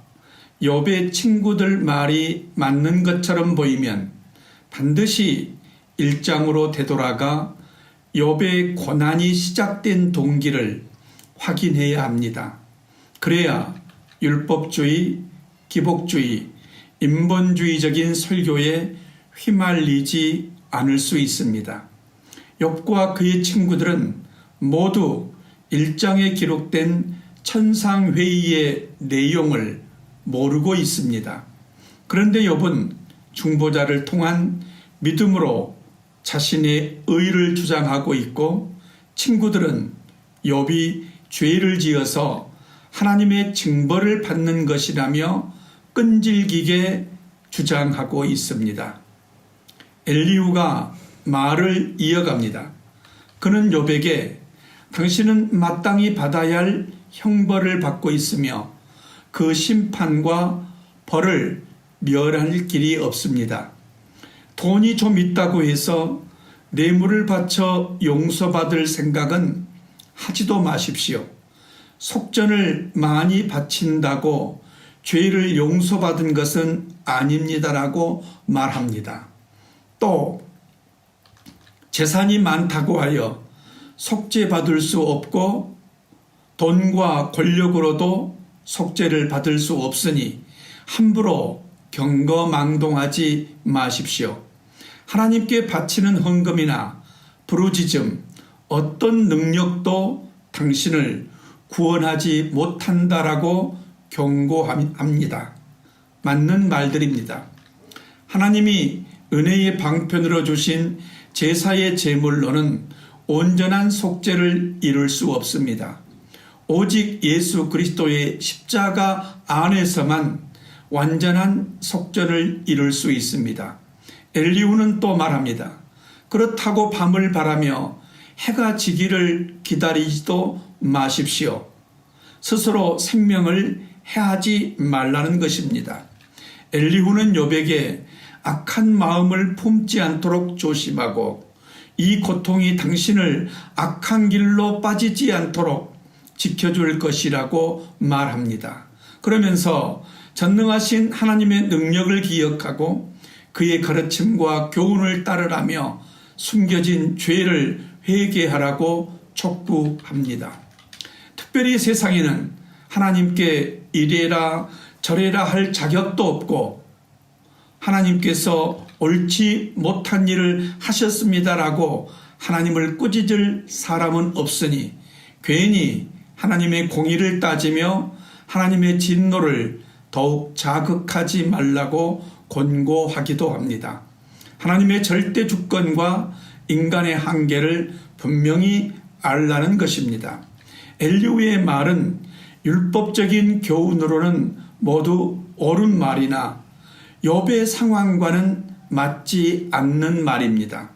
욥의 친구들 말이 맞는 것처럼 보이면 반드시 1장으로 되돌아가 욥의 고난이 시작된 동기를 확인해야 합니다. 그래야 율법주의, 기복주의, 인본주의적인 설교에 휘말리지 않을 수 있습니다. 욥과 그의 친구들은 모두 1장에 기록된 천상회의의 내용을 모르고 있습니다. 그런데 욥은 중보자를 통한 믿음으로 자신의 의를 주장하고 있고 친구들은 욥이 죄를 지어서 하나님의 징벌을 받는 것이라며 끈질기게 주장하고 있습니다. 엘리후가 말을 이어갑니다. 그는 욥에게 당신은 마땅히 받아야 할 형벌을 받고 있으며 그 심판과 벌을 멸할 길이 없습니다. 돈이 좀 있다고 해서 뇌물을 바쳐 용서받을 생각은 하지도 마십시오. 속전을 많이 바친다고 죄를 용서받은 것은 아닙니다라고 말합니다. 또 재산이 많다고 하여 속죄받을 수 없고 돈과 권력으로도 속죄를 받을 수 없으니 함부로 경거망동하지 마십시오. 하나님께 바치는 헌금이나 부르짖음, 어떤 능력도 당신을 구원하지 못한다라고 경고합니다. 맞는 말들입니다. 하나님이 은혜의 방편으로 주신 제사의 제물로는 온전한 속죄를 이룰 수 없습니다. 오직 예수 그리스도의 십자가 안에서만 완전한 속죄를 이룰 수 있습니다. 엘리후는 또 말합니다. 그렇다고 밤을 바라며 해가 지기를 기다리지도 마십시오. 스스로 생명을 해하지 말라는 것입니다. 엘리후는 욥에게 악한 마음을 품지 않도록 조심하고 이 고통이 당신을 악한 길로 빠지지 않도록 지켜줄 것이라고 말합니다. 그러면서 전능하신 하나님의 능력을 기억하고 그의 가르침과 교훈을 따르라며 숨겨진 죄를 회개하라고 촉구합니다. 특별히 세상에는 하나님께 이래라 저래라 할 자격도 없고 하나님께서 옳지 못한 일을 하셨습니다라고 하나님을 꾸짖을 사람은 없으니 괜히 하나님의 공의를 따지며 하나님의 진노를 더욱 자극하지 말라고 권고하기도 합니다. 하나님의 절대 주권과 인간의 한계를 분명히 알라는 것입니다. 엘리후의 말은 율법적인 교훈으로는 모두 옳은 말이나 욥의 상황과는 맞지 않는 말입니다.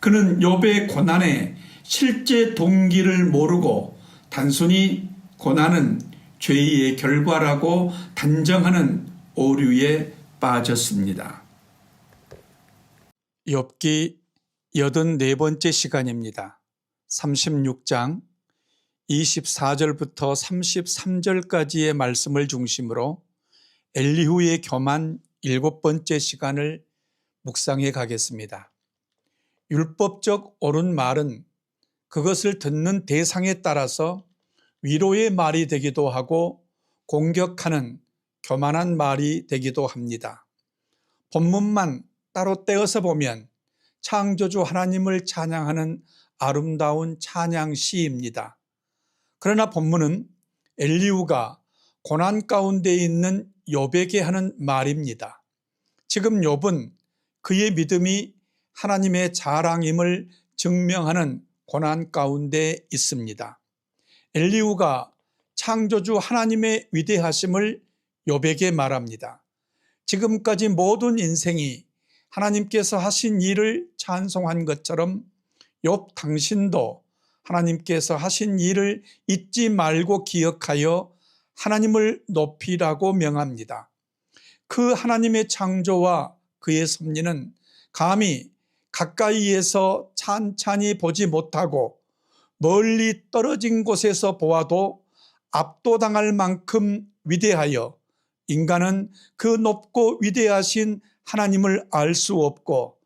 그는 욥의 고난의 실제 동기를 모르고 단순히 고난은 죄의 결과라고 단정하는 오류에 빠졌습니다. 욥기 84번째 시간입니다. 36장 24절부터 33절까지의 말씀을 중심으로 엘리후의 교만 7번째 시간을 묵상해 가겠습니다. 율법적 옳은 말은 그것을 듣는 대상에 따라서 위로의 말이 되기도 하고 공격하는 교만한 말이 되기도 합니다. 본문만 따로 떼어서 보면 창조주 하나님을 찬양하는 아름다운 찬양 시입니다. 그러나 본문은 엘리후가 고난 가운데 있는 욥에게 하는 말입니다. 지금 욥은 그의 믿음이 하나님의 자랑임을 증명하는 고난 가운데 있습니다. 엘리후가 창조주 하나님의 위대하심을 욥에게 말합니다. 지금까지 모든 인생이 하나님께서 하신 일을 찬송한 것처럼 욥 당신도 하나님께서 하신 일을 잊지 말고 기억하여 하나님을 높이라고 명합니다. 그 하나님의 창조와 그의 섭리는 감히 가까이에서 찬찬히 보지 못하고 멀리 떨어진 곳에서 보아도 압도당할 만큼 위대하여 인간은 그 높고 위대하신 하나님을 알 수 없고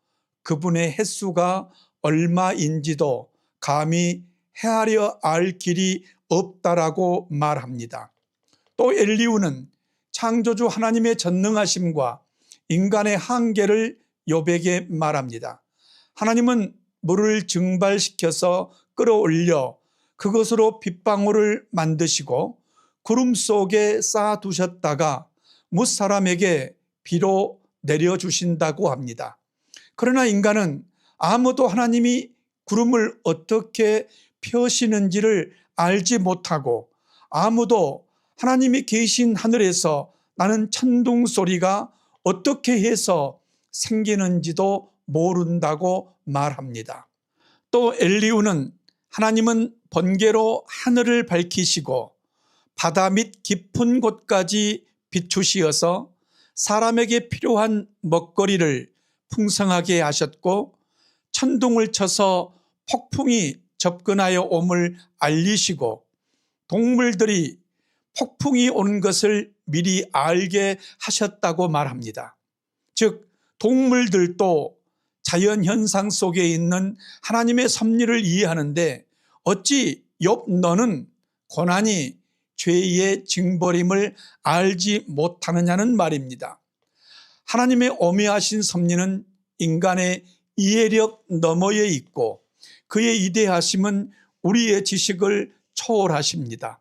그분의 횟수가 얼마인지도 감히 헤아려 알 길이 없다라고 말합니다. 또 엘리후는 창조주 하나님의 전능하심과 인간의 한계를 욥에게 말합니다. 하나님은 물을 증발시켜서 끌어올려 그것으로 빗방울을 만드시고 구름 속에 쌓아두셨다가 무사람에게 비로 내려주신다고 합니다. 그러나 인간은 아무도 하나님이 구름을 어떻게 펴시는지를 알지 못하고 아무도 하나님이 계신 하늘에서 나는 천둥 소리가 어떻게 해서 생기는지도 모른다고 말합니다. 또 엘리후는 하나님은 번개로 하늘을 밝히시고 바다 밑 깊은 곳까지 비추시어서 사람에게 필요한 먹거리를 풍성하게 하셨고 천둥을 쳐서 폭풍이 접근하여 옴을 알리시고 동물들이 폭풍이 오는 것을 미리 알게 하셨다고 말합니다. 즉 동물들도 자연현상 속에 있는 하나님의 섭리를 이해하는데 어찌 욥 너는 고난이 죄의 징벌임을 알지 못하느냐는 말입니다. 하나님의 오묘하신 섭리는 인간의 이해력 너머에 있고 그의 이대하심은 우리의 지식을 초월하십니다.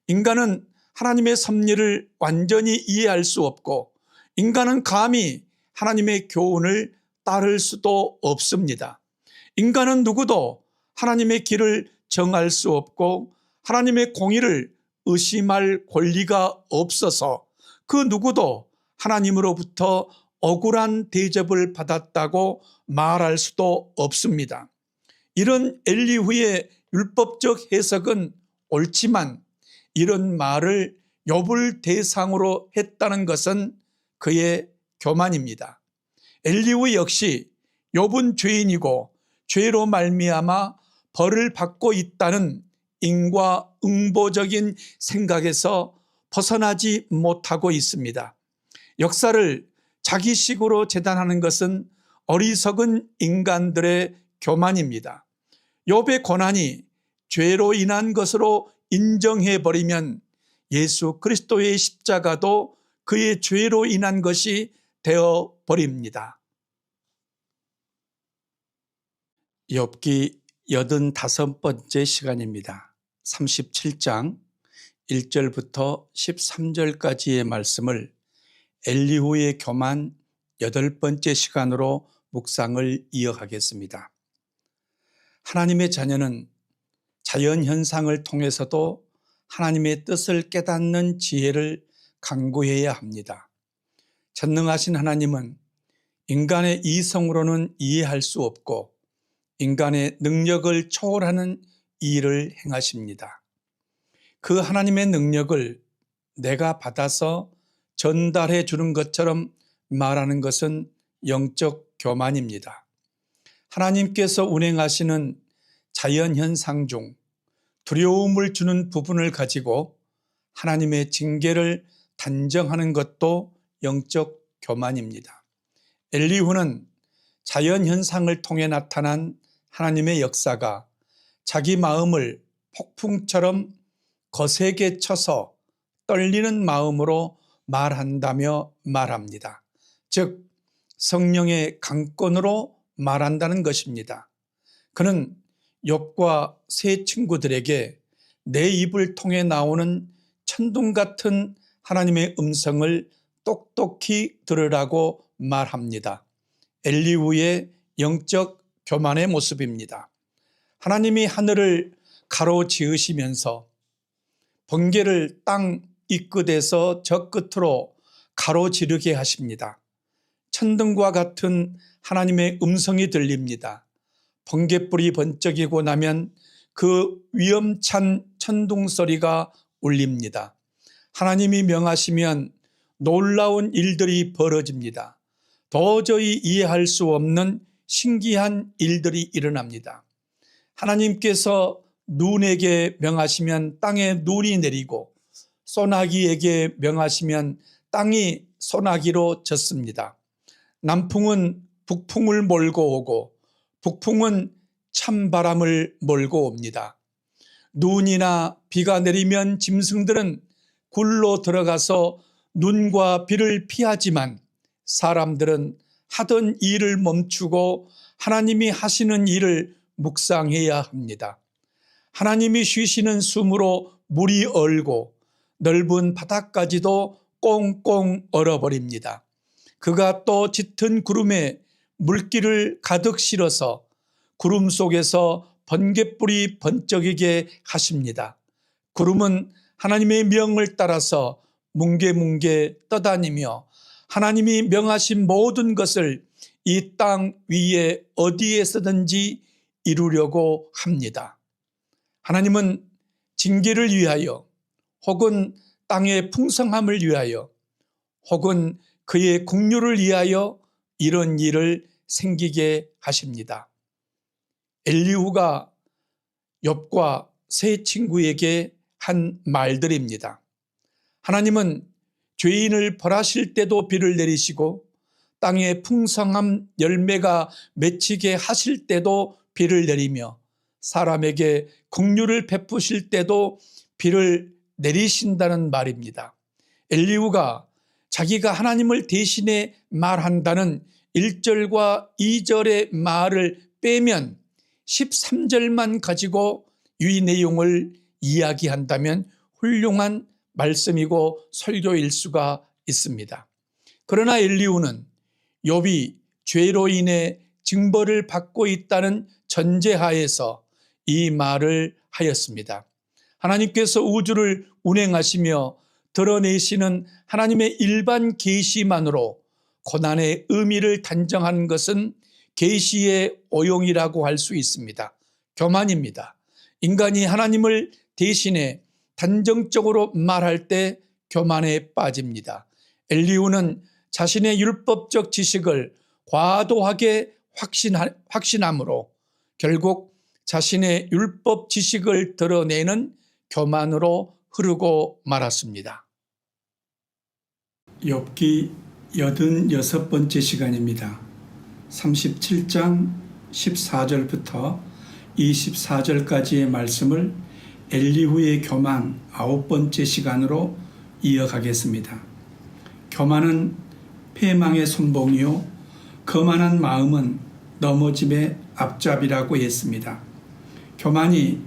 인간은 하나님의 섭리를 완전히 이해할 수 없고 인간은 감히 하나님의 교훈을 따를 수도 없습니다. 인간은 누구도 하나님의 길을 정할 수 없고 하나님의 공의를 의심할 권리가 없어서 그 누구도 하나님으로부터 억울한 대접을 받았다고 말할 수도 없습니다. 이런 엘리후의 율법적 해석은 옳지만 이런 말을 욥을 대상으로 했다는 것은 그의 교만입니다. 엘리후 역시 욥은 죄인이고 죄로 말미암아 벌을 받고 있다는 인과응보적인 생각에서 벗어나지 못하고 있습니다. 역사를 자기식으로 재단하는 것은 어리석은 인간들의 교만입니다. 욥의 고난이 죄로 인한 것으로 인정해버리면 예수 그리스도의 십자가도 그의 죄로 인한 것이 되어버립니다. 욥기 85번째 시간입니다. 37장 1절부터 13절까지의 말씀을 엘리후의 교만 8번째 시간으로 묵상을 이어가겠습니다. 하나님의 자녀는 자연현상을 통해서도 하나님의 뜻을 깨닫는 지혜를 강구해야 합니다. 전능하신 하나님은 인간의 이성으로는 이해할 수 없고 인간의 능력을 초월하는 일을 행하십니다. 그 하나님의 능력을 내가 받아서 전달해 주는 것처럼 말하는 것은 영적 교만입니다. 하나님께서 운행하시는 자연현상 중 두려움을 주는 부분을 가지고 하나님의 징계를 단정하는 것도 영적 교만입니다. 엘리후는 자연현상을 통해 나타난 하나님의 역사가 자기 마음을 폭풍처럼 거세게 쳐서 떨리는 마음으로 말한다며 말합니다. 즉 성령의 강권으로 말한다는 것입니다. 그는 욥과 세 친구들에게 내 입을 통해 나오는 천둥 같은 하나님의 음성을 똑똑히 들으라고 말합니다. 엘리후의 영적 교만의 모습입니다. 하나님이 하늘을 가로지으시면서 번개를 땅 이 끝에서 저 끝으로 가로지르게 하십니다. 천둥과 같은 하나님의 음성이 들립니다. 번개불이 번쩍이고 나면 그 위험찬 천둥 소리가 울립니다. 하나님이 명하시면 놀라운 일들이 벌어집니다. 도저히 이해할 수 없는 신기한 일들이 일어납니다. 하나님께서 눈에게 명하시면 땅에 눈이 내리고 소나기에게 명하시면 땅이 소나기로 젖습니다. 남풍은 북풍을 몰고 오고 북풍은 찬바람을 몰고 옵니다. 눈이나 비가 내리면 짐승들은 굴로 들어가서 눈과 비를 피하지만 사람들은 하던 일을 멈추고 하나님이 하시는 일을 묵상해야 합니다. 하나님이 쉬시는 숨으로 물이 얼고 넓은 바다까지도 꽁꽁 얼어버립니다. 그가 또 짙은 구름에 물기를 가득 실어서 구름 속에서 번갯불이 번쩍이게 하십니다. 구름은 하나님의 명을 따라서 뭉게뭉게 떠다니며 하나님이 명하신 모든 것을 이 땅 위에 어디에서든지 이루려고 합니다. 하나님은 징계를 위하여 혹은 땅의 풍성함을 위하여 혹은 그의 긍휼을 위하여 이런 일을 생기게 하십니다. 엘리후가 욥과 세 친구에게 한 말들입니다. 하나님은 죄인을 벌하실 때도 비를 내리시고 땅에 풍성한 열매가 맺히게 하실 때도 비를 내리며 사람에게 긍휼을 베푸실 때도 비를 내리신다는 말입니다. 엘리후가 자기가 하나님을 대신해 말한다는 1절과 2절의 말을 빼면 13절만 가지고 이 내용을 이야기한다면 훌륭한 말씀이고 설교일 수가 있습니다. 그러나 엘리후는 욥이 죄로 인해 징벌을 받고 있다는 전제하에서 이 말을 하였습니다. 하나님께서 우주를 운행하시며 드러내시는 하나님의 일반 계시만으로 고난의 의미를 단정한 것은 계시의 오용이라고 할 수 있습니다. 교만입니다. 인간이 하나님을 대신해 단정적으로 말할 때 교만에 빠집니다. 엘리후는 자신의 율법적 지식을 과도하게 확신함으로 결국 자신의 율법 지식을 드러내는 교만으로 흐르고 말았습니다. 욥기 86번째 시간입니다. 37장 14절부터 24절까지의 말씀을 엘리후의 교만 9번째 시간으로 이어가겠습니다. 교만은 패망의 선봉이요 거만한 마음은 넘어짐의 앞잡이라고 했습니다. 교만이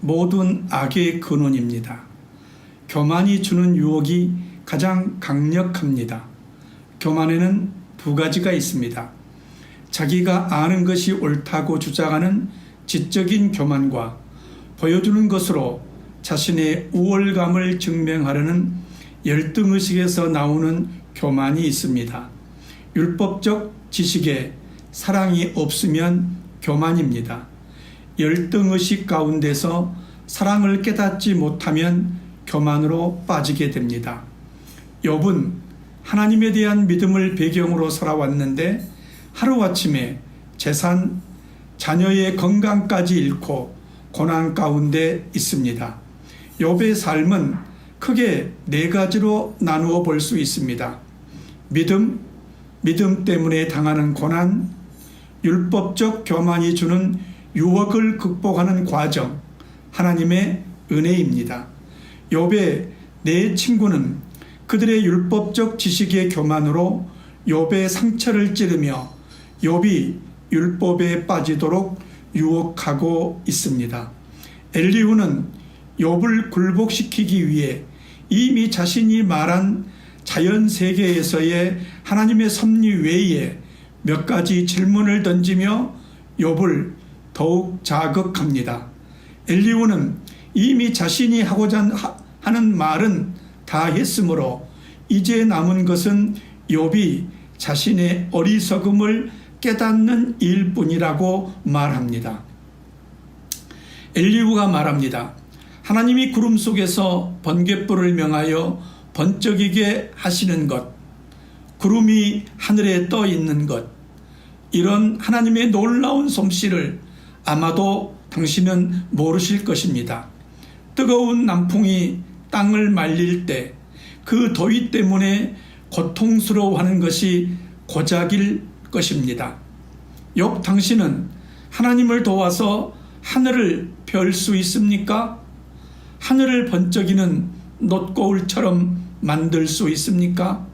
모든 악의 근원입니다. 교만이 주는 유혹이 가장 강력합니다. 교만에는 두 가지가 있습니다. 자기가 아는 것이 옳다고 주장하는 지적인 교만과 보여주는 것으로 자신의 우월감을 증명하려는 열등의식에서 나오는 교만이 있습니다. 율법적 지식에 사랑이 없으면 교만입니다. 열등의식 가운데서 사랑을 깨닫지 못하면 교만으로 빠지게 됩니다. 욥은 하나님에 대한 믿음을 배경으로 살아왔는데 하루아침에 재산, 자녀의 건강까지 잃고 고난 가운데 있습니다. 욥의 삶은 크게 네 가지로 나누어 볼 수 있습니다. 믿음 때문에 당하는 고난, 율법적 교만이 주는 유혹을 극복하는 과정, 하나님의 은혜입니다. 욥의 네 친구는 그들의 율법적 지식의 교만으로 욥의 상처를 찌르며 욥이 율법에 빠지도록 유혹하고 있습니다. 엘리후는 욥을 굴복시키기 위해 이미 자신이 말한 자연세계에서의 하나님의 섭리 외에 몇 가지 질문을 던지며 욥을 더욱 자극합니다. 엘리후는 이미 자신이 하고자 하는 말은 다 했으므로 이제 남은 것은 욥이 자신의 어리석음을 깨닫는 일뿐이라고 말합니다. 엘리후가 말합니다. 하나님이 구름 속에서 번갯불을 명하여 번쩍이게 하시는 것, 구름이 하늘에 떠 있는 것, 이런 하나님의 놀라운 솜씨를 아마도 당신은 모르실 것입니다. 뜨거운 남풍이 땅을 말릴 때 그 더위 때문에 고통스러워하는 것이 고작일 것입니다. 욥, 당신은 하나님을 도와서 하늘을 펼 수 있습니까? 하늘을 번쩍이는 놋거울처럼 만들 수 있습니까?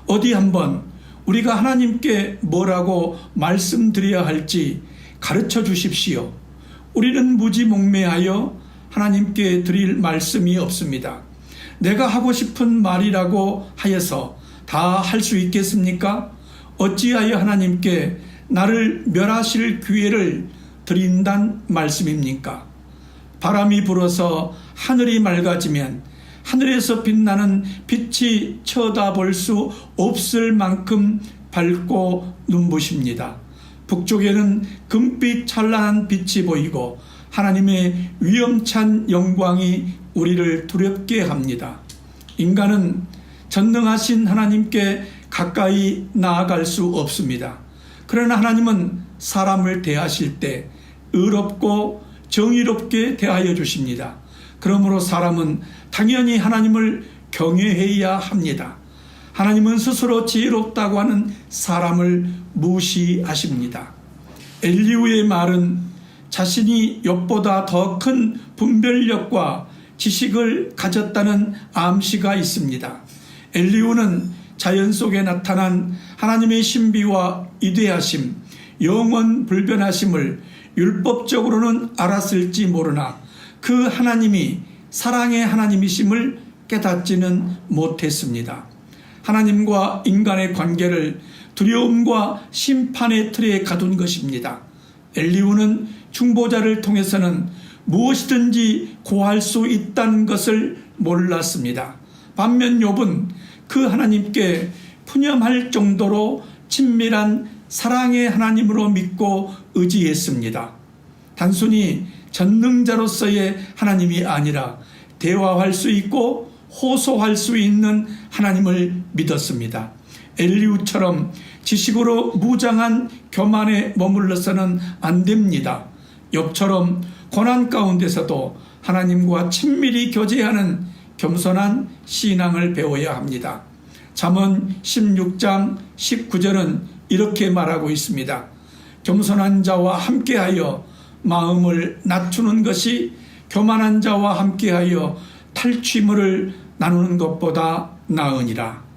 어디 한번 우리가 하나님께 뭐라고 말씀드려야 할지 가르쳐 주십시오. 우리는 무지몽매하여 하나님께 드릴 말씀이 없습니다. 내가 하고 싶은 말이라고 하여서 다 할 수 있겠습니까? 어찌하여 하나님께 나를 멸하실 기회를 드린단 말씀입니까? 바람이 불어서 하늘이 맑아지면 하늘에서 빛나는 빛이 쳐다볼 수 없을 만큼 밝고 눈부십니다. 북쪽에는 금빛 찬란한 빛이 보이고 하나님의 위엄찬 영광이 우리를 두렵게 합니다. 인간은 전능하신 하나님께 가까이 나아갈 수 없습니다. 그러나 하나님은 사람을 대하실 때 의롭고 정의롭게 대하여 주십니다. 그러므로 사람은 당연히 하나님을 경외해야 합니다. 하나님은 스스로 지혜롭다고 하는 사람을 무시하십니다. 엘리후의 말은 자신이 욥보다 더 큰 분별력과 지식을 가졌다는 암시가 있습니다. 엘리후는 자연 속에 나타난 하나님의 신비와 위대하심, 영원 불변하심을 율법적으로는 알았을지 모르나 그 하나님이 사랑의 하나님이심을 깨닫지는 못했습니다. 하나님과 인간의 관계를 두려움과 심판의 틀에 가둔 것입니다. 엘리후는 중보자를 통해서는 무엇이든지 고할 수 있다는 것을 몰랐습니다. 반면 욥은 그 하나님께 푸념할 정도로 친밀한 사랑의 하나님으로 믿고 의지했습니다. 단순히 전능자로서의 하나님이 아니라 대화할 수 있고 호소할 수 있는 하나님을 믿었습니다. 엘리후처럼 지식으로 무장한 교만에 머물러서는 안 됩니다. 욥처럼 고난 가운데서도 하나님과 친밀히 교제하는 겸손한 신앙을 배워야 합니다. 잠언 16장 19절은 이렇게 말하고 있습니다. 겸손한 자와 함께하여 마음을 낮추는 것이 교만한 자와 함께하여 탈취물을 나누는 것보다 나으니라.